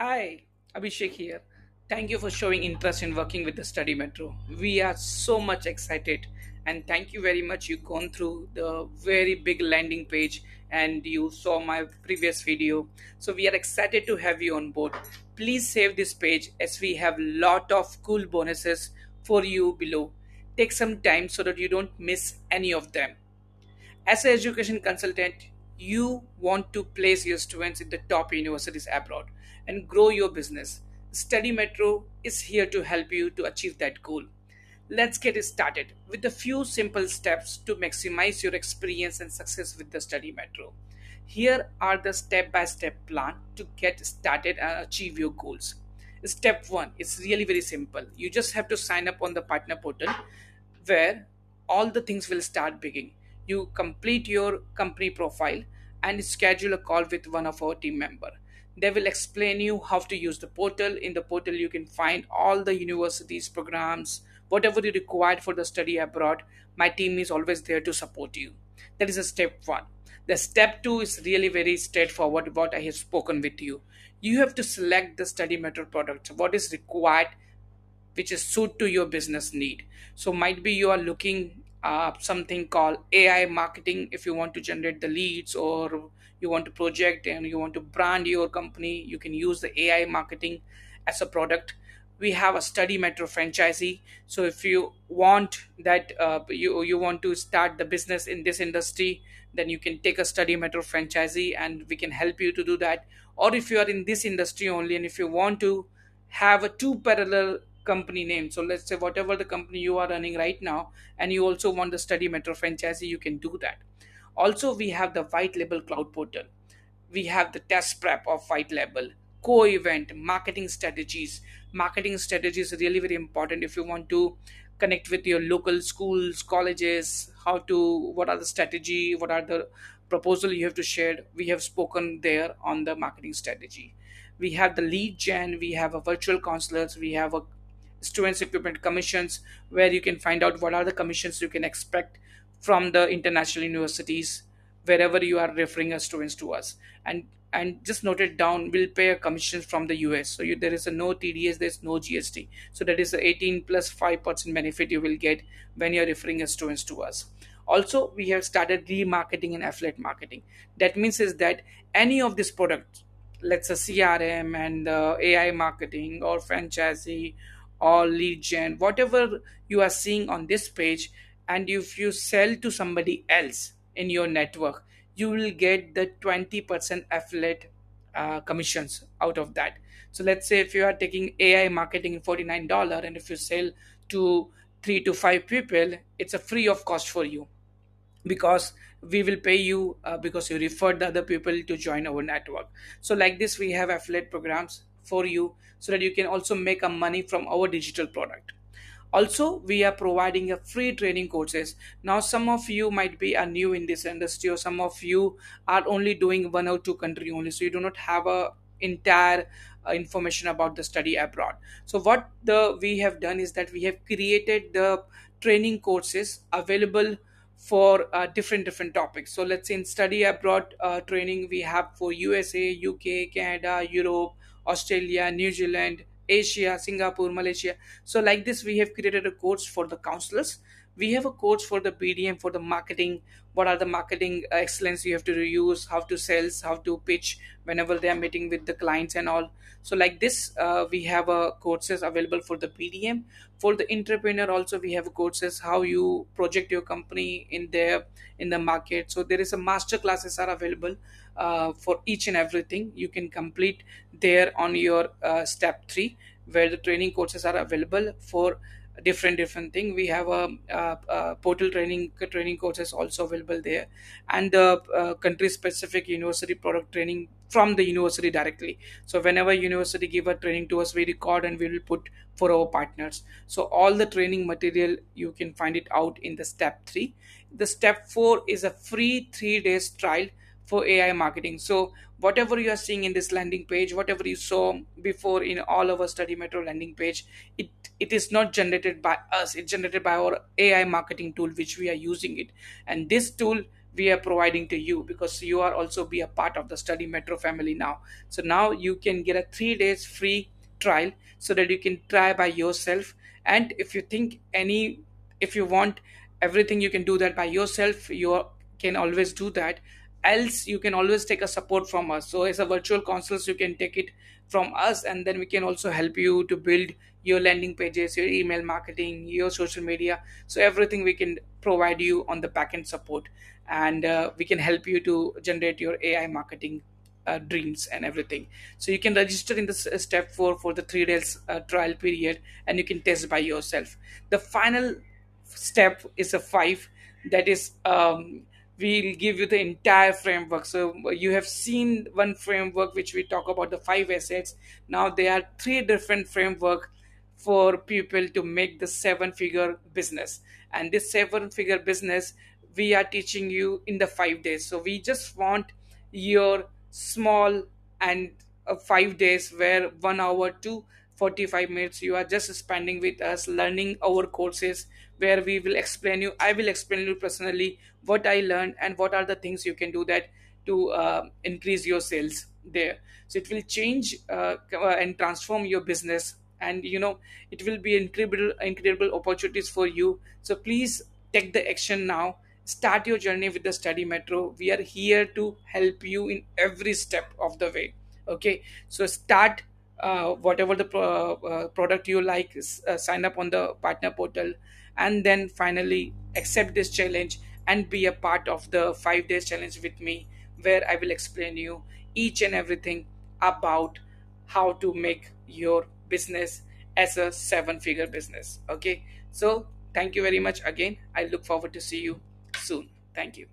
Hi, Abhishek here. Thank you for showing interest in working with the Study Metro. We are so much excited and thank you very much. You gone through the very big landing page and you saw my previous video. So we are excited to have you on board. Please save this page as we have lot of cool bonuses for you below. Take some time so that you don't miss any of them. As an education consultant, you want to place your students in the top universities abroad and grow your business. Study Metro is here to help you to achieve that goal. Let's get started with a few simple steps to maximize your experience and success with the Study Metro. Here are the step by step plan to get started and achieve your goals. Step 1 is really very simple. You just have to sign up on the partner portal where all the things will start beginning. You complete your company profile and schedule a call with one of our team member. They will explain you how to use the portal. In the portal you can find all the universities programs, whatever you required for the study abroad. My team is always there to support you. That is a step 1. The step 2 is really very straightforward, what I have spoken with you. You have to select the study method product, what is required, which is suit to your business need. So might be you are looking something called AI marketing if you want to generate the leads, or you want to project and you want to brand your company. You can use the AI marketing as a product. We have a study metro franchisee. So if you want that, you want to start the business in this industry, then you can take a study metro franchisee and we can help you to do that. Or if you are in this industry only and if you want to have a two parallel company name, so let's say whatever the company you are running right now and you also want the study metro franchisee, you can do that. Also we have the white label cloud portal. We have the test prep of white label, co-event, marketing strategies are really very important. If you want to connect with your local schools, colleges, how to, what are the strategy, what are the proposal you have to share, we have spoken there on the marketing strategy. We have the lead gen, we have a virtual counselors, we have a students equipment commissions, where you can find out what are the commissions you can expect from the international universities wherever you are referring our students to us. And just note it down, we'll pay a commission from the US. So there is a no TDS, there's no GST. So that is the 18 plus 5% benefit you will get when you're referring your students to us. Also we have started remarketing and affiliate marketing. That means is that any of these products, let's say CRM and AI marketing or franchisee or lead gen, whatever you are seeing on this page, and if you sell to somebody else in your network, you will get the 20% affiliate commissions out of that. So let's say if you are taking AI marketing $49, and if you sell to 3 to 5 people, it's a free of cost for you, because we will pay you because you referred the other people to join our network. So like this we have affiliate programs for you so that you can also make a money from our digital product. Also we are providing a free training courses. Now some of you might be are new in this industry, or some of you are only doing 1 or 2 country only, so you do not have a entire information about the study abroad. So what the we have done is that we have created the training courses available for different topics. So let's say in study abroad training we have for USA, UK, Canada, Europe, Australia, New Zealand, Asia, Singapore, Malaysia. So like this we have created a course for the counselors. We have a course for the BDM, for the marketing. What are the marketing excellence you have to use, how to sales, how to pitch whenever they are meeting with the clients and all. So like this we have courses available for the BDM. For the entrepreneur also we have courses how you project your company in the market. So there is a master classes are available for each and everything. You can complete there on your step 3, where the training courses are available for different thing. We have a portal training courses also available there, and the country specific university product training from the university directly. So whenever university give a training to us, we record and we will put for our partners. So all the training material you can find it out in the step 3. The step 4 is a free 3 days trial for AI marketing. So whatever you are seeing in this landing page, whatever you saw before in all of our study metro landing page, it it is not generated by us, it's generated by our AI marketing tool which we are using it. And this tool we are providing to you, because you are also be a part of the study metro family now. So now you can get a 3 days free trial, so that you can try by yourself. And if you think any, if you want everything, you can do that by yourself, can always do that. Else you can always take a support from us. So as a virtual consults, you can take it from us, and then we can also help you to build your landing pages, your email marketing, your social media. So everything we can provide you on the backend support. And we can help you to generate your AI marketing dreams and everything. So you can register in the step 4 for the 3 days trial period, and you can test by yourself. The final step is a 5, that is, we'll give you the entire framework. So you have seen one framework which we talk about the 5 assets. Now there are 3 different framework for people to make the 7-figure business. And this 7-figure business we are teaching you in the 5 days. So we just want your small and 5 days, where 1 hour to 45 minutes you are just spending with us learning our courses, where we will explain you, I will explain you personally what I learned and what are the things you can do that to increase your sales there. So it will change and transform your business. And it will be incredible opportunities for you. So please take the action now. Start your journey with the study metro. We are here to help you in every step of the way. Okay, so start whatever the product you like, sign up on the partner portal, and then finally accept this challenge and be a part of the 5 days challenge with me, where I will explain you each and everything about how to make your business as a 7-figure business. Okay, so thank you very much again. I look forward to see you soon. Thank you.